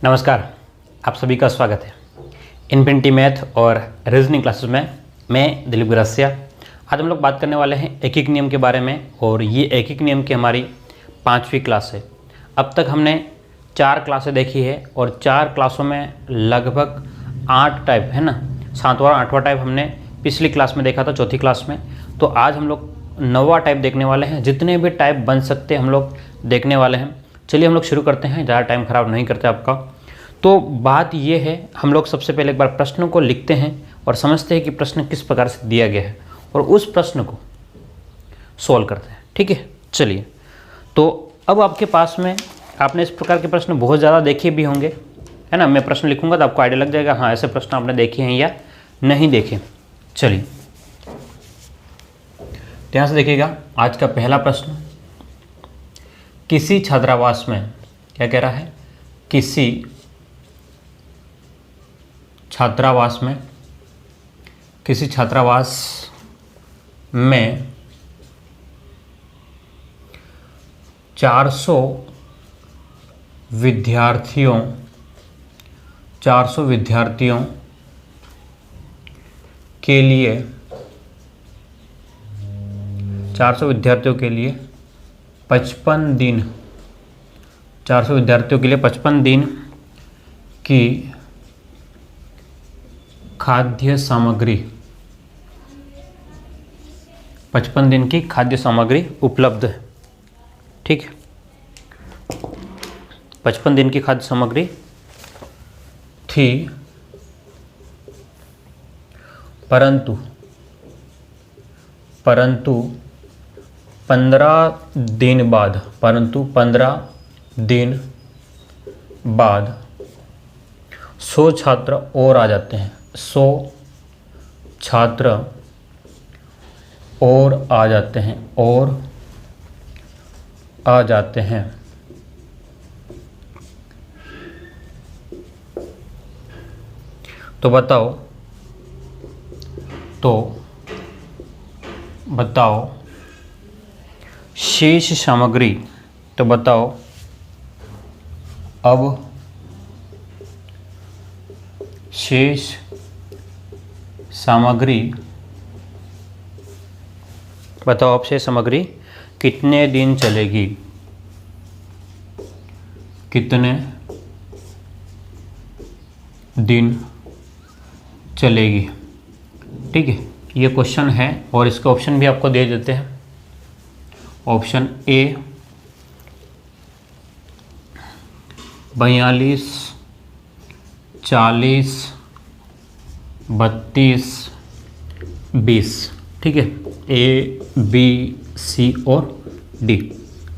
नमस्कार, आप सभी का स्वागत है इन्फिनिटी मैथ और रीजनिंग क्लासेस में। मैं दिलीप गुरसिया। आज हम लोग बात करने वाले हैं एकीक नियम के बारे में, और ये एकीक नियम की हमारी 5वीं क्लास है। अब तक हमने 4 क्लासें देखी है और 4 क्लासों में लगभग 8 टाइप है ना, 7वां 8वां टाइप हमने पिछली क्लास में देखा था, चौथी क्लास में। तो आज हम लोग 9वां टाइप देखने वाले हैं। जितने भी टाइप बन सकते हैं हम लोग देखने वाले हैं। चलिए हम लोग शुरू करते हैं, ज़्यादा टाइम ख़राब नहीं करते आपका। तो बात ये है, हम लोग सबसे पहले एक बार प्रश्न को लिखते हैं और समझते हैं कि प्रश्न किस प्रकार से दिया गया है और उस प्रश्न को सॉल्व करते हैं। ठीक है, चलिए। तो अब आपके पास में आपने इस प्रकार के प्रश्न बहुत ज़्यादा देखे भी होंगे, है ना। मैं प्रश्न लिखूंगा तो आपको आइडिया लग जाएगा, हाँ ऐसे प्रश्न आपने देखे हैं या नहीं देखे। चलिए ध्यान से देखिएगा। आज का पहला प्रश्न, किसी छात्रावास में, क्या कह रहा है, किसी छात्रावास में 400 विद्यार्थियों के लिए 400 विद्यार्थियों के लिए 55 दिन 400 विद्यार्थियों के लिए 55 दिन की खाद्य सामग्री 55 दिन की खाद्य सामग्री उपलब्ध है। ठीक है, 55 दिन की खाद्य सामग्री थी, परंतु 15 दिन बाद 100 छात्र और आ जाते हैं। 100 छात्र और आ जाते हैं तो बताओ शेष सामग्री, तो बताओ अब शेष सामग्री कितने दिन चलेगी, ठीक है, ये क्वेश्चन है और इसका ऑप्शन भी आपको दे देते हैं। Option A 42, 40, 32, 20। ठीक है, ए, बी, सी और डी।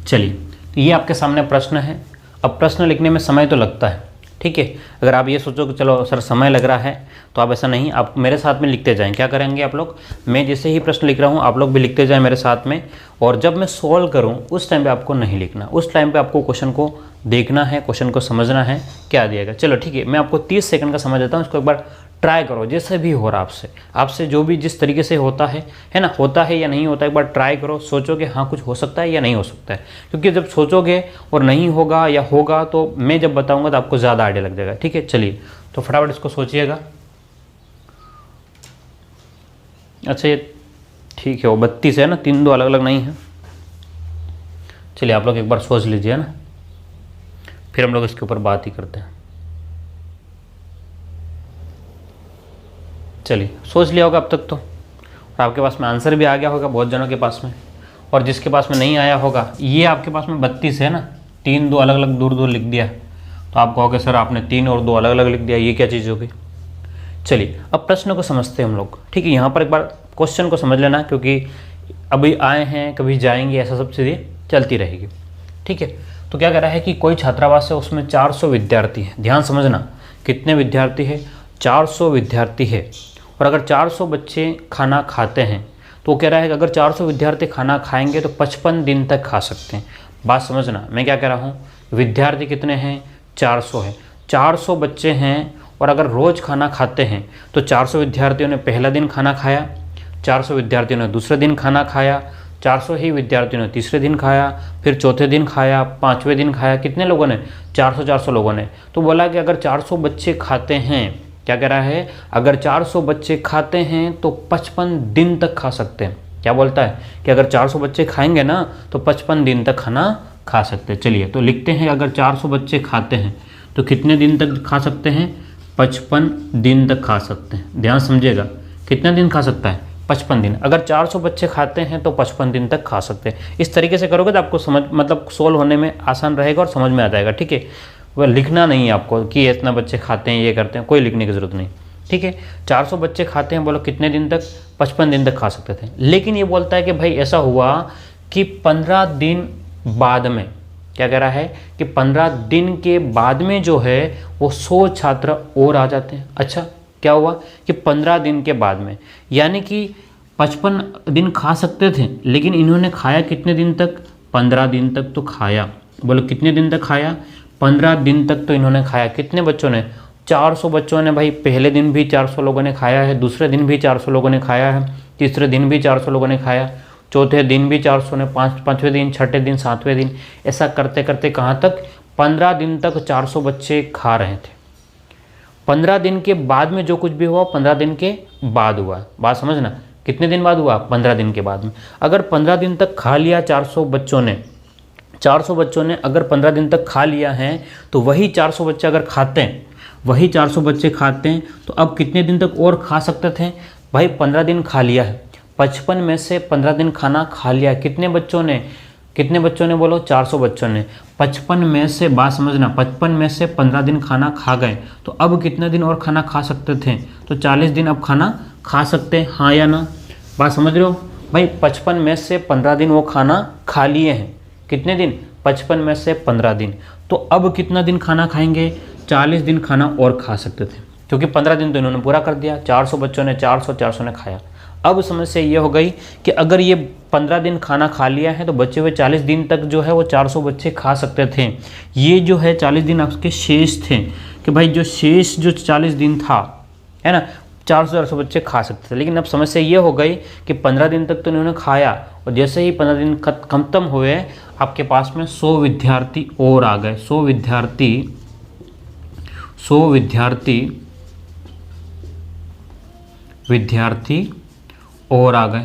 चलिए, तो ये आपके सामने प्रश्न है। अब प्रश्न लिखने में समय तो लगता है, ठीक है। अगर आप ये सोचो कि चलो सर समय लग रहा है, तो आप ऐसा नहीं, आप मेरे साथ में लिखते जाएं। क्या करेंगे आप लोग, मैं जैसे ही प्रश्न लिख रहा हूँ आप लोग भी लिखते जाएं मेरे साथ में। और जब मैं सॉल्व करूँ उस टाइम पे आपको नहीं लिखना, उस टाइम पे आपको क्वेश्चन को देखना है, क्वेश्चन को समझना है क्या दिया गया। चलो ठीक है, मैं आपको 30 सेकंड का समय देता हूँ, इसको एक बार ट्राई करो, जैसे भी हो रहा आपसे जो भी जिस तरीके से होता है ना, होता है या नहीं होता, एक बार ट्राई करो, सोचो कि हाँ कुछ हो सकता है या नहीं हो सकता है। क्योंकि जब सोचोगे और नहीं होगा या होगा, तो मैं जब बताऊंगा तो आपको ज़्यादा आइडिया लग जाएगा। ठीक है, चलिए तो फटाफट इसको सोचिएगा। अच्छा, ये ठीक है, वो 32 है ना, 3 2 अलग अलग नहीं है। चलिए आप लोग एक बार सोच लीजिए ना, फिर हम लोग इसके ऊपर बात ही करते हैं। चलिए सोच लिया होगा अब तक तो, और आपके पास में आंसर भी आ गया होगा बहुत जनों के पास में। और जिसके पास में नहीं आया होगा, ये आपके पास में 32 है ना, 3 2 अलग अलग दूर लिख दिया, तो आप कहोगे सर आपने 3 और 2 अलग अलग लिख दिया, ये क्या चीज़ होगी। चलिए अब प्रश्न को समझते हैं हम लोग। ठीक है, यहाँ पर एक बार क्वेश्चन को समझ लेना, क्योंकि अभी आए हैं कभी जाएंगे, ऐसा सब चीज़ें चलती रहेगी। ठीक है, तो क्या कह रहा है कि कोई छात्रावास है, उसमें 400 विद्यार्थी हैं। ध्यान समझना, कितने विद्यार्थी है, 400 विद्यार्थी है। और अगर 400 बच्चे खाना खाते हैं, तो कह रहा है कि अगर 400 विद्यार्थी खाना खाएंगे तो 55 दिन तक खा सकते हैं। बात समझना, मैं क्या कह रहा हूँ, विद्यार्थी कितने हैं, 400 है, 400 बच्चे हैं, और अगर रोज़ खाना खाते हैं तो 400 विद्यार्थियों ने पहला दिन खाना खाया, 400 विद्यार्थियों ने दूसरे दिन खाना खाया, 400 ही विद्यार्थियों ने तीसरे दिन खाया, फिर चौथे दिन खाया, पाँचवें दिन खाया, कितने लोगों ने? 400 लोगों ने। तो बोला कि अगर 400 बच्चे खाते हैं, क्या कह रहा है, अगर 400 बच्चे खाते हैं तो 55 दिन तक खा सकते हैं। क्या बोलता है कि अगर 400 बच्चे खाएंगे ना तो 55 दिन तक खाना खा सकते हैं। चलिए तो लिखते हैं, अगर 400 बच्चे खाते हैं तो कितने दिन तक खा सकते हैं? 55 दिन तक खा सकते हैं। ध्यान समझिएगा, कितने दिन खा सकता है? 55 दिन। अगर 400 बच्चे खाते हैं तो 55 दिन तक खा सकते हैं। इस तरीके से करोगे तो आपको समझ मतलब सोल्व होने में आसान रहेगा और समझ में आ जाएगा। ठीक है, वह लिखना नहीं है आपको कि इतना बच्चे खाते हैं, ये करते हैं, कोई लिखने की ज़रूरत नहीं। ठीक है, 400 बच्चे खाते हैं, बोलो कितने दिन तक? 55 दिन तक खा सकते थे। लेकिन ये बोलता है कि भाई ऐसा हुआ कि 15 दिन बाद में, क्या कह रहा है कि 15 दिन के बाद में जो है वो 100 छात्र और आ जाते हैं। अच्छा, क्या हुआ कि 15 दिन के बाद में, यानी कि 55 दिन खा सकते थे, लेकिन इन्होंने खाया कितने दिन तक? 15 दिन तक तो खाया। बोलो कितने दिन तक खाया? 15 दिन तक तो इन्होंने खाया। कितने बच्चों ने? 400 बच्चों ने। भाई पहले दिन भी 400 लोगों ने खाया है, दूसरे दिन भी 400 लोगों ने खाया है, तीसरे दिन भी 400 लोगों ने खाया, चौथे दिन भी 400 ने, पाँचवें दिन, छठे दिन, सातवें दिन, ऐसा करते करते कहाँ तक? 15 दिन तक 400 बच्चे खा रहे थे। 15 दिन के बाद में जो कुछ भी हुआ 15 दिन के बाद हुआ। बात समझना, कितने दिन बाद हुआ? 15 दिन के बाद में। अगर 15 दिन तक खा लिया 400 बच्चों ने अगर 15 दिन तक खा लिया है तो वही 400 बच्चे अगर खाते हैं, वही 400 बच्चे खाते हैं तो अब कितने दिन तक और खा सकते थे? भाई 15 दिन खा लिया है, 55 में से 15 दिन खाना खा लिया। कितने बच्चों ने? बोलो 400 बच्चों ने। 55 में से, बात समझना, 55 में से 15 दिन खाना खा गए तो अब कितने दिन और खाना खा सकते थे? तो 40 दिन अब खाना खा सकते हैं, हाँ या ना? बात समझ रहे हो भाई? 55 में से 15 दिन वो खाना खा लिए हैं। कितने दिन? 55 में से 15 दिन। तो अब कितना दिन खाना खाएंगे? 40 दिन खाना और खा सकते थे, क्योंकि 15 दिन तो इन्होंने पूरा कर दिया। 400 बच्चों ने 400 ने खाया। अब समस्या ये हो गई कि अगर ये 15 दिन खाना खा लिया है तो बचे हुए 40 दिन तक जो है वो 400 बच्चे खा सकते थे। ये जो है 40 दिन आपके शेष थे कि भाई जो शेष जो 40 दिन था, है ना, 400 बच्चे खा सकते थे। लेकिन अब समस्या ये हो गई कि 15 दिन तक तो इन्होंने खाया और जैसे ही 15 दिन खत्म हुए आपके पास में 100 विद्यार्थी और आ गए। 100 विद्यार्थी और आ गए।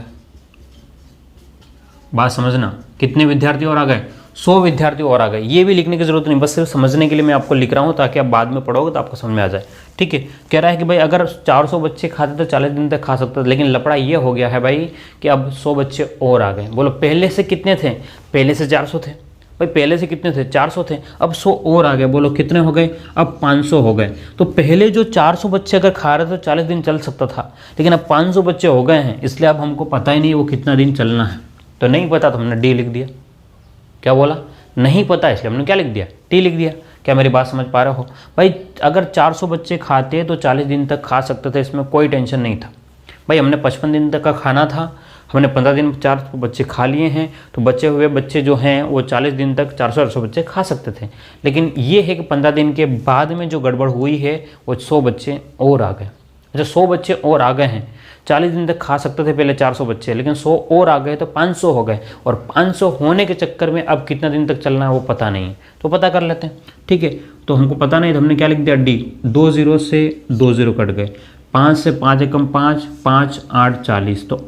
बात समझना, कितने विद्यार्थी और आ गए? 100 विद्यार्थी और आ गए। ये भी लिखने की जरूरत नहीं, बस सिर्फ समझने के लिए मैं आपको लिख रहा हूँ ताकि आप बाद में पढ़ोगे तो आपको समझ में आ जाए। ठीक है, कह रहा है कि भाई अगर 400 बच्चे खाते तो 40 दिन तक खा सकते थे, लेकिन लफड़ा ये हो गया है भाई कि अब 100 बच्चे और आ गए। बोलो पहले से कितने थे? पहले से 400 थे। भाई पहले से कितने थे? 400 थे। अब 100 और आ गए। बोलो कितने हो गए? अब 500 हो गए। तो पहले जो 400 बच्चे अगर खा रहे थे तो 40 दिन चल सकता था, लेकिन अब 500 बच्चे हो गए हैं, इसलिए अब हमको पता ही नहीं वो कितना दिन चलना है। तो नहीं पता तो हमने डी लिख दिया। क्या बोला? नहीं पता, इसलिए हमने क्या लिख दिया? टी लिख दिया। क्या मेरी बात समझ पा रहे हो भाई? अगर 400 बच्चे खाते तो 40 दिन तक खा सकते थे, इसमें कोई टेंशन नहीं था। भाई हमने 55 दिन तक का खाना था, हमने 15 दिन 400 बच्चे खा लिए हैं, तो बचे हुए बच्चे जो हैं वो 40 दिन तक 400 बच्चे खा सकते थे। लेकिन ये है कि 15 दिन के बाद में जो गड़बड़ हुई है वो 100 बच्चे और आ गए। अच्छा 100 बच्चे और आ गए हैं। 40 दिन तक खा सकते थे पहले 400 बच्चे, लेकिन 100 और आ गए तो 500 हो गए, और 500 होने के चक्कर में अब कितना दिन तक चलना है वो पता नहीं है, तो पता कर लेते हैं। ठीक है, तो हमको पता नहीं तो हमने क्या लिख दिया? डी। 2 0 से 2 0 कट गए। 5 से 5 एकम 5, 5 8 40, तो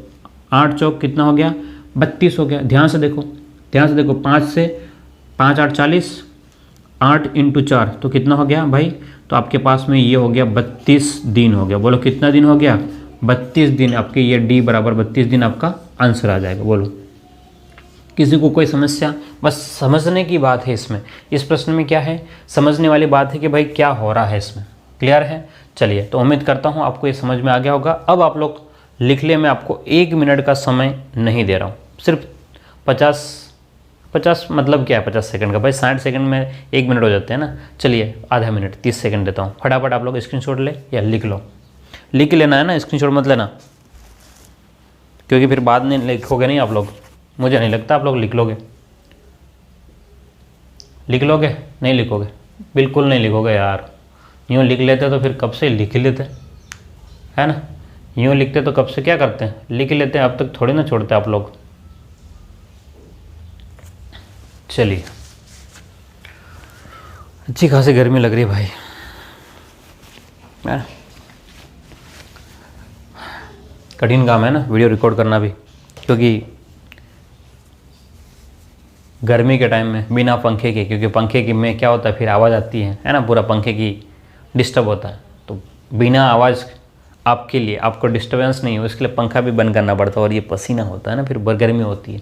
8 चौक कितना हो गया? 32 हो गया। ध्यान से देखो 5 से 5 8 40, 8 × 4 तो कितना हो गया भाई? तो आपके पास में ये हो गया 32 दिन हो गया। बोलो कितना दिन हो गया? 32 दिन। आपके ये डी बराबर 32 दिन आपका आंसर आ जाएगा। बोलो किसी को कोई समस्या? बस समझने की बात है इसमें। इस प्रश्न में क्या है? समझने वाली बात है कि भाई क्या हो रहा है इसमें। क्लियर है? चलिए, तो उम्मीद करता हूँ आपको ये समझ में आ गया होगा। अब आप लोग लिख ले, मैं आपको 1 मिनट का समय नहीं दे रहा हूँ, सिर्फ 50 मतलब क्या है 50 सेकंड का? भाई 60 सेकंड में 1 मिनट हो जाते हैं ना। चलिए आधा मिनट 30 सेकंड देता हूँ। फटाफट आप लोग स्क्रीनशॉट ले या लिख लो। लिख लेना है ना, स्क्रीनशॉट मत लेना, क्योंकि फिर बाद में लिखोगे नहीं आप लोग। मुझे नहीं लगता आप लोग लिख लोगे। लिख लोगे? नहीं लिखोगे, बिल्कुल नहीं लिखोगे यार। यूँ लिख लेते तो फिर कब से लिख लेते, है ना। यूँ लिखते तो कब से क्या करते हैं? लिख लेते हैं। अब तक थोड़ी ना छोड़ते आप लोग। चलिए, अच्छी खासी गर्मी लग रही है भाई, है ना। कठिन काम है ना वीडियो रिकॉर्ड करना भी, क्योंकि गर्मी के टाइम में बिना पंखे के, क्योंकि पंखे की में क्या होता है फिर आवाज़ आती है ना, पूरा पंखे की डिस्टर्ब होता है, तो बिना आवाज़ आपके लिए, आपको डिस्टर्बेंस नहीं हो, इसके लिए पंखा भी बंद करना पड़ता है, और ये पसीना होता है ना, फिर गर्मी होती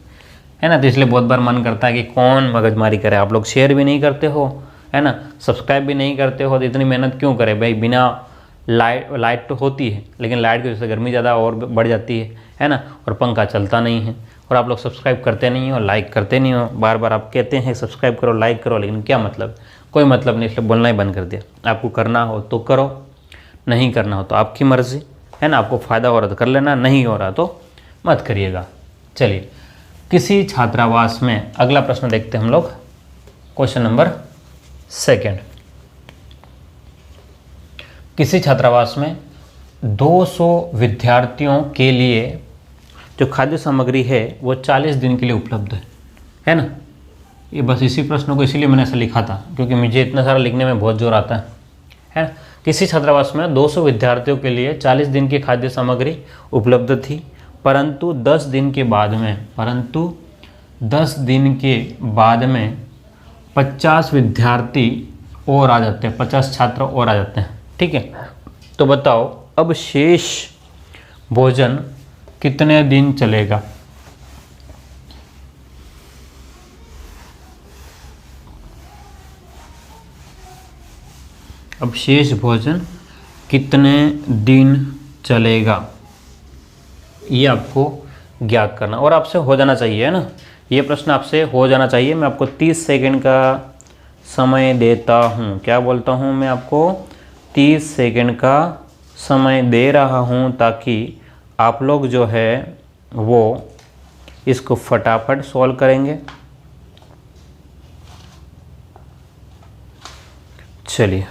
है ना। तो इसलिए बहुत बार मन करता है कि कौन मगजमारी करे, आप लोग शेयर भी नहीं करते हो, है ना, सब्सक्राइब भी नहीं करते हो, तो इतनी मेहनत क्यों करें भाई। बिना लाइट तो होती है, लेकिन लाइट की वजह से गर्मी ज़्यादा और बढ़ जाती है ना, और पंखा चलता नहीं है, और आप लोग सब्सक्राइब करते नहीं हो, लाइक करते नहीं हो। बार बार आप कहते हैं सब्सक्राइब करो, लाइक करो, लेकिन क्या मतलब, कोई मतलब नहीं, इसलिए बोलना ही बंद कर दिया। आपको करना हो तो करो, नहीं करना हो तो आपकी मर्ज़ी, है ना। आपको फ़ायदा हो रहा तो कर लेना, नहीं हो रहा तो मत करिएगा। चलिए, किसी छात्रावास में, अगला प्रश्न देखते हैं हम लोग, क्वेश्चन नंबर 2। किसी छात्रावास में 200 विद्यार्थियों के लिए जो खाद्य सामग्री है वो 40 दिन के लिए उपलब्ध है ना। ये बस इसी प्रश्न को इसीलिए मैंने ऐसा लिखा था, क्योंकि मुझे इतना सारा लिखने में बहुत जोर आता है ना। किसी छात्रावास में 200 विद्यार्थियों के लिए 40 दिन की खाद्य सामग्री उपलब्ध थी, परंतु 10 दिन के बाद में 50 विद्यार्थी और आ जाते हैं, 50 छात्र और आ जाते हैं, ठीक है। तो बताओ अब शेष भोजन कितने दिन चलेगा। अब शेष भोजन कितने दिन चलेगा, ये आपको ज्ञात करना, और आपसे हो जाना चाहिए, है ना। ये प्रश्न आपसे हो जाना चाहिए। मैं आपको 30 सेकंड का समय देता हूँ। क्या बोलता हूँ मैं आपको? 30 सेकंड का समय दे रहा हूँ, ताकि आप लोग जो है वो इसको फटाफट सॉल्व करेंगे। चलिए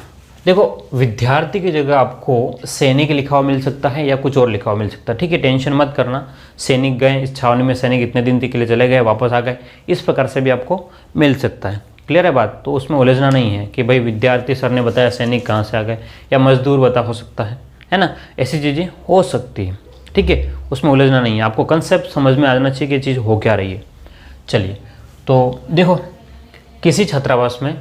देखो, विद्यार्थी की जगह आपको सैनिक लिखा हुआ मिल सकता है या कुछ और लिखा हुआ मिल सकता है, ठीक है। टेंशन मत करना, सैनिक गए, इस छावनी में सैनिक इतने दिन के लिए चले गए, वापस आ गए, इस प्रकार से भी आपको मिल सकता है। क्लियर है बात? तो उसमें उलझना नहीं है कि भाई विद्यार्थी सर ने बताया सैनिक कहाँ से आ गए, या मजदूर बता हो सकता है ना, ऐसी चीज़ें हो सकती है, ठीक है। उसमें उलझना नहीं है, आपको कंसेप्ट समझ में आ जाना चाहिए कि ये चीज़ हो क्या रही है। चलिए तो देखो, किसी छात्रावास में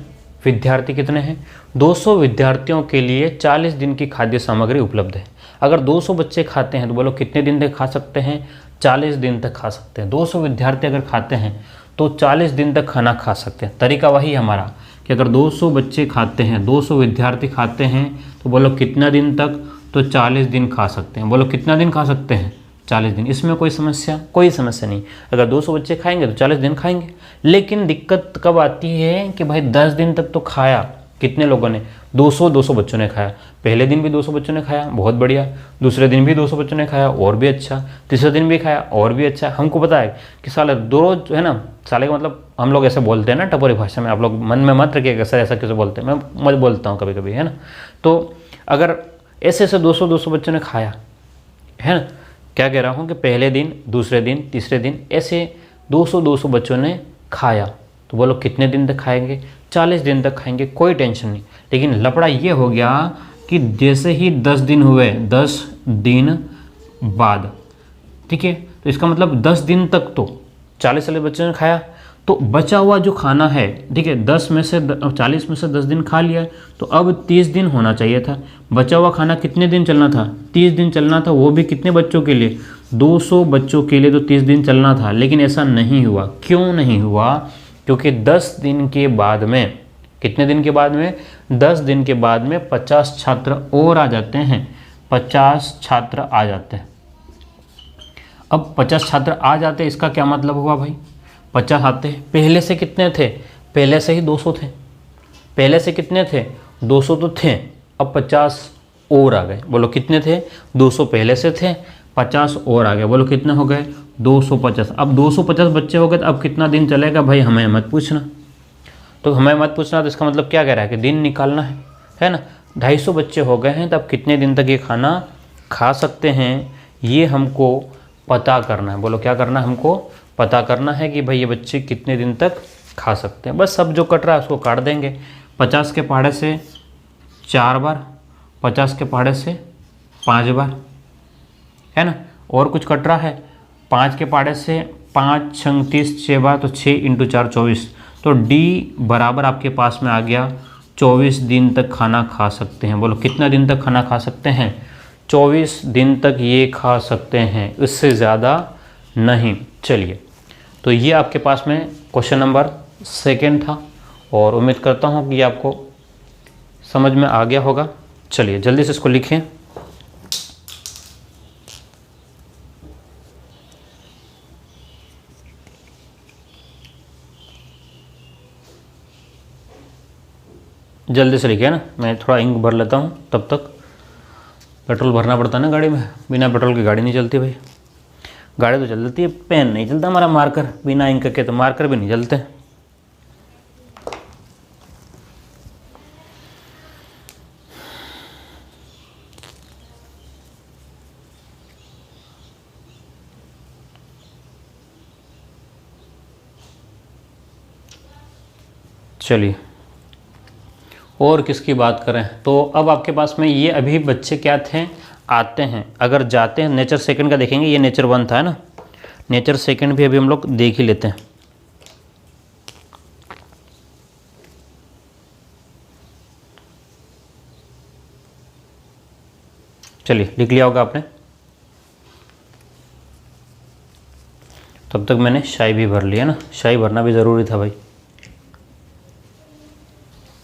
विद्यार्थी कितने हैं? 200 विद्यार्थियों के लिए 40 दिन की खाद्य सामग्री उपलब्ध है। अगर 200 बच्चे खाते हैं तो बोलो कितने दिन तक खा सकते हैं? 40 दिन तक खा सकते हैं। 200 विद्यार्थी अगर खाते हैं तो 40 दिन तक खाना खा सकते हैं। तरीका वही हमारा कि अगर 200 बच्चे खाते हैं, 200 विद्यार्थी खाते हैं तो बोलो कितना दिन तक? तो 40 दिन खा सकते हैं। बोलो कितना दिन खा सकते हैं? 40 दिन। इसमें कोई समस्या नहीं। अगर 200 बच्चे खाएंगे तो 40 दिन खाएंगे। लेकिन दिक्कत कब आती है कि भाई 10 दिन तक तो खाया, कितने लोगों ने? 200 बच्चों ने खाया। पहले दिन भी 200 बच्चों ने खाया, बहुत बढ़िया। दूसरे दिन भी 200 बच्चों ने खाया, और भी अच्छा। तीसरे दिन भी खाया, और भी अच्छा। हमको पता है कि साले दो रोज, है ना, साले का मतलब हम लोग ऐसे बोलते हैं ना टपोरी भाषा में, आप लोग मन में मत रखिएगा सर ऐसा कैसे बोलते हैं, मैं बोलता हूँ कभी कभी, है ना। तो अगर ऐसे 200 बच्चों ने खाया, है ना, क्या कह रहा हूँ कि पहले दिन, दूसरे दिन, तीसरे दिन, ऐसे 200 बच्चों ने खाया, तो बोलो कितने दिन तक खाएंगे? 40 दिन तक खाएंगे, कोई टेंशन नहीं। लेकिन लफड़ा ये हो गया कि जैसे ही 10 दिन हुए, 10 दिन बाद, ठीक है, तो इसका मतलब 10 दिन तक तो 40 वाले बच्चों ने खाया, तो बचा हुआ जो खाना है, ठीक है, 40 में से 10 दिन खा लिया, तो अब 30 दिन होना चाहिए था। बचा हुआ खाना कितने दिन चलना था? 30 दिन चलना था, वो भी कितने बच्चों के लिए? 200 बच्चों के लिए तो 30 दिन चलना था। लेकिन ऐसा नहीं हुआ। क्यों नहीं हुआ? क्योंकि 10 दिन के बाद में, कितने दिन के बाद में? 10 दिन के बाद में 50 छात्र और आ जाते हैं। 50 छात्र आ जाते हैं। अब 50 छात्र आ जाते हैं, इसका क्या मतलब हुआ भाई? 50 आते हैं। पहले से कितने थे? पहले से ही 200 थे। पहले से कितने थे? 200 तो थे, अब 50 और आ गए। बोलो कितने थे? 200 पहले से थे, 50 और आ गए। बोलो कितने हो गए? 250। अब 250 बच्चे हो गए, तो अब कितना दिन चलेगा भाई? हमें मत पूछना। तो हमें मत पूछना, तो इसका मतलब क्या कह रहा है कि दिन निकालना है ना। 250 बच्चे हो गए हैं, तो अब कितने दिन तक ये खाना खा सकते हैं, ये हमको पता करना है। बोलो क्या करना है? हमको पता करना है कि भाई ये बच्चे कितने दिन तक खा सकते हैं। बस अब जो कट रहा है उसको काट देंगे। 50 के पहाड़े से 4 बार, 50 के पहाड़े से 5 बार, है ना। और कुछ कट रहा है 5 के पहाड़े से 5 छंग 30 6 बार, तो 6 × 4 24। तो डी बराबर आपके पास में आ गया 24 दिन तक खाना खा सकते हैं। बोलो कितना दिन तक खाना खा सकते हैं? 24 दिन तक ये खा सकते हैं, इससे ज़्यादा नहीं। चलिए, तो ये आपके पास में क्वेश्चन नंबर 2 था और उम्मीद करता हूँ कि ये आपको समझ में आ गया होगा। चलिए जल्दी से इसको लिखें। जल्दी से लिखिए ना, मैं थोड़ा इंक भर लेता हूँ, तब तक पेट्रोल भरना पड़ता है ना गाड़ी में। बिना पेट्रोल की गाड़ी नहीं चलती भाई। गाड़ी तो चलती है, पेन नहीं चलता हमारा, मार्कर बिना इंक के तो मार्कर भी नहीं चलते। चलिए, और किसकी बात करें, तो अब आपके पास में ये अभी बच्चे क्या थे, आते हैं। अगर जाते हैं, नेचर सेकंड का देखेंगे, ये नेचर 1 था ना, नेचर सेकंड भी अभी हम लोग देख ही लेते हैं। चलिए लिख लिया होगा आपने, तब तक मैंने शाई भी भर लिया ना, शाई भरना भी ज़रूरी था भाई।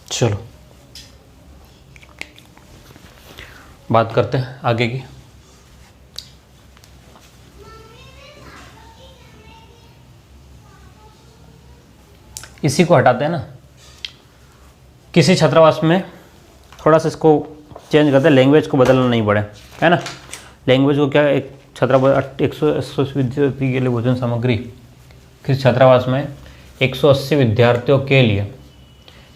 चलो बात करते हैं आगे की। इसी को हटाते हैं ना, किसी छात्रावास में थोड़ा सा इसको चेंज करते हैं, लैंग्वेज को बदलना नहीं पड़े, है ना। लैंग्वेज को क्या, एक छात्रावास 180 विद्यार्थी के लिए भोजन सामग्री, किसी छात्रावास में 180 विद्यार्थियों के लिए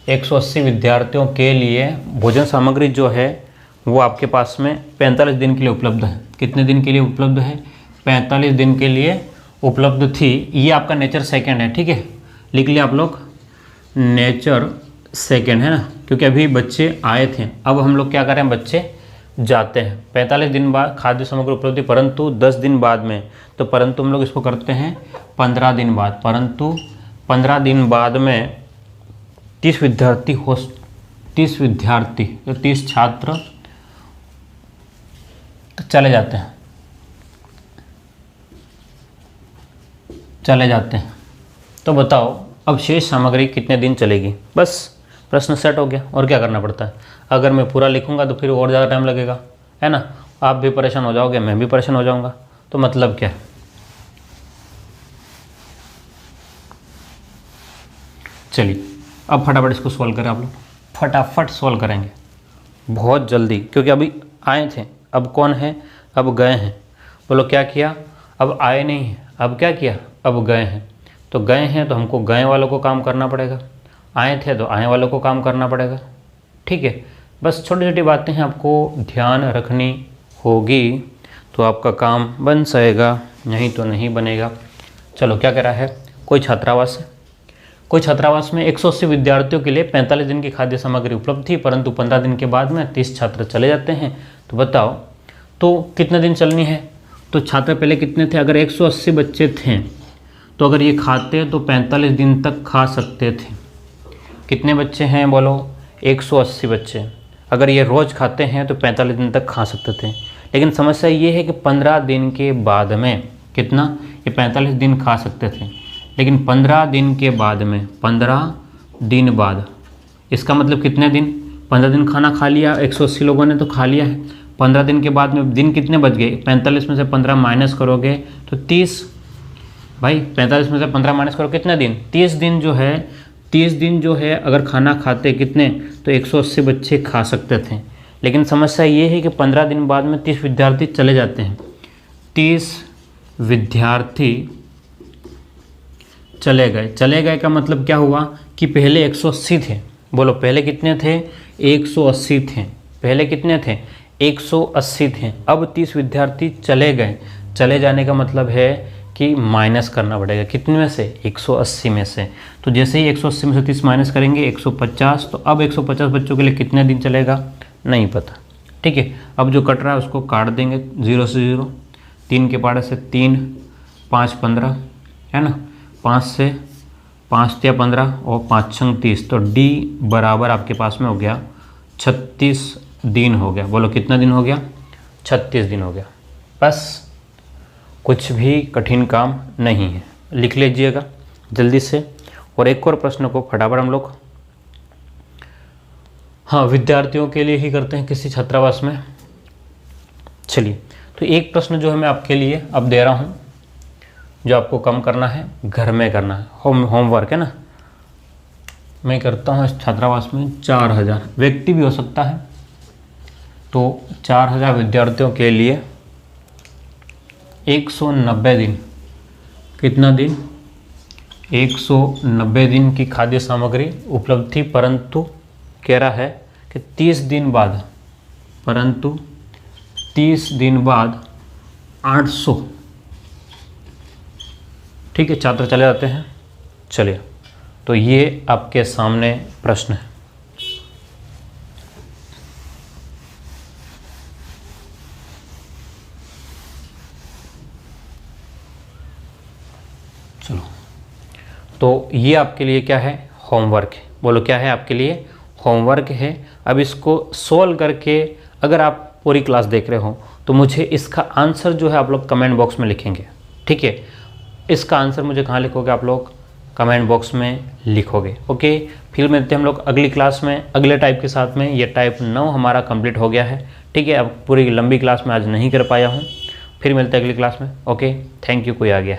180 विद्यार्थियों के लिए भोजन सामग्री जो है वो आपके पास में 45 दिन के लिए उपलब्ध है। कितने दिन के लिए उपलब्ध है? 45 दिन के लिए उपलब्ध थी। ये आपका नेचर सेकंड है, ठीक है, लिख लिया आप लोग, नेचर सेकंड, है ना, क्योंकि अभी बच्चे आए थे। अब हम लोग क्या करें, बच्चे जाते हैं। 45 दिन बाद खाद्य सामग्री उपलब्ध, परंतु 10 दिन बाद में, तो परंतु हम लोग इसको करते हैं 15 दिन बाद, परंतु 15 दिन बाद में 30 विद्यार्थी हो, 30 विद्यार्थी, तो 30 छात्र चले जाते हैं, चले जाते हैं। तो बताओ अब शेष सामग्री कितने दिन चलेगी? बस प्रश्न सेट हो गया। और क्या करना पड़ता है? अगर मैं पूरा लिखूंगा तो फिर और ज़्यादा टाइम लगेगा, है ना। आप भी परेशान हो जाओगे, मैं भी परेशान हो जाऊंगा, तो मतलब क्या? चलिए अब फटाफट इसको सॉल्व करें। आप लोग फटाफट सॉल्व करेंगे बहुत जल्दी, क्योंकि अभी आए थे, अब कौन है, अब गए हैं। बोलो क्या किया? अब आए नहीं हैं, अब क्या किया, अब गए हैं। तो गए हैं तो हमको गए वालों को काम करना पड़ेगा, आए थे तो आए वालों को काम करना पड़ेगा, ठीक है। बस छोटी छोटी बातें हैं आपको ध्यान रखनी होगी, तो आपका काम बन जाएगा, नहीं तो नहीं बनेगा। चलो क्या कह रहा है, कोई छात्रावास है, कोई छात्रावास में 180 विद्यार्थियों के लिए 45 दिन की खाद्य सामग्री उपलब्ध थी, परंतु 15 दिन के बाद में 30 छात्र चले जाते हैं। तो बताओ तो कितने दिन चलनी है? तो छात्र पहले कितने थे? अगर 180 बच्चे थे तो अगर ये खाते तो 45 दिन तक खा सकते थे। कितने बच्चे हैं बोलो? 180 बच्चे। अगर ये रोज़ खाते हैं तो 45 दिन तक खा सकते थे। लेकिन समस्या ये है कि 15 दिन के बाद में कितना, ये 45 दिन खा सकते थे, लेकिन 15 दिन के बाद में, 15 दिन बाद, इसका मतलब कितने दिन? 15 दिन खाना खा लिया 180 लोगों ने, तो खा लिया है। 15 दिन के बाद में दिन कितने बच गए? 45 में से 15 माइनस करोगे तो 30। भाई 45 में से 15 माइनस करो, कितने दिन? 30 दिन जो है, 30 दिन जो है अगर खाना खाते कितने, तो 180 बच्चे खा सकते थे। लेकिन समस्या ये है कि 15 दिन बाद में 30 विद्यार्थी चले जाते हैं। 30 विद्यार्थी चले गए। चले गए का मतलब क्या हुआ कि पहले 180 थे। बोलो पहले कितने थे? 180 थे। पहले कितने थे? 180 थे। अब 30 विद्यार्थी चले गए। चले जाने का मतलब है कि कि माइनस करना पड़ेगा। कितने में से? 180 में से। तो जैसे ही 180 में से 30 माइनस करेंगे 150। तो अब 150 बच्चों के लिए कितने दिन चलेगा नहीं पता। ठीक है, अब जो कट रहा है उसको काट देंगे 0 से 0, 3 के पाड़े से 3, 5 15 है ना, 5 से 5 या 15 और 5 छंग 30। तो D बराबर आपके पास में हो गया 36 दिन हो गया। बोलो कितना दिन हो गया? 36 दिन हो गया। बस कुछ भी कठिन काम नहीं है, लिख लीजिएगा जल्दी से। और एक और प्रश्न को फटाफट हम लोग विद्यार्थियों के लिए ही करते हैं किसी छात्रावास में। चलिए, तो एक प्रश्न जो है मैं आपके लिए अब दे रहा हूँ, जो आपको कम करना है, घर में करना है, होमवर्क है ना। मैं करता हूँ इस छात्रावास में 4000 व्यक्ति भी हो सकता है, तो 4000 विद्यार्थियों के लिए 190 दिन, कितना दिन? 190 दिन की खाद्य सामग्री उपलब्ध थी, परंतु कह रहा है कि 30 दिन बाद, परंतु 30 दिन बाद 800। ठीक है, छात्र चले जाते हैं। चलिए, तो ये आपके सामने प्रश्न है। चलो, तो ये आपके लिए क्या है? होमवर्क है। बोलो क्या है आपके लिए? होमवर्क है। अब इसको सोल्व करके अगर आप पूरी क्लास देख रहे हो तो मुझे इसका आंसर जो है आप लोग कमेंट बॉक्स में लिखेंगे। ठीक है, इसका आंसर मुझे कहाँ लिखोगे? आप लोग कमेंट बॉक्स में लिखोगे। ओके, फिर मिलते हैं हम लोग अगली क्लास में अगले टाइप के साथ में। ये टाइप 9 हमारा कंप्लीट हो गया है। ठीक है, अब पूरी लंबी क्लास में आज नहीं कर पाया हूँ, फिर मिलते हैं अगली क्लास में। Okay, thank you. कोई आ गया?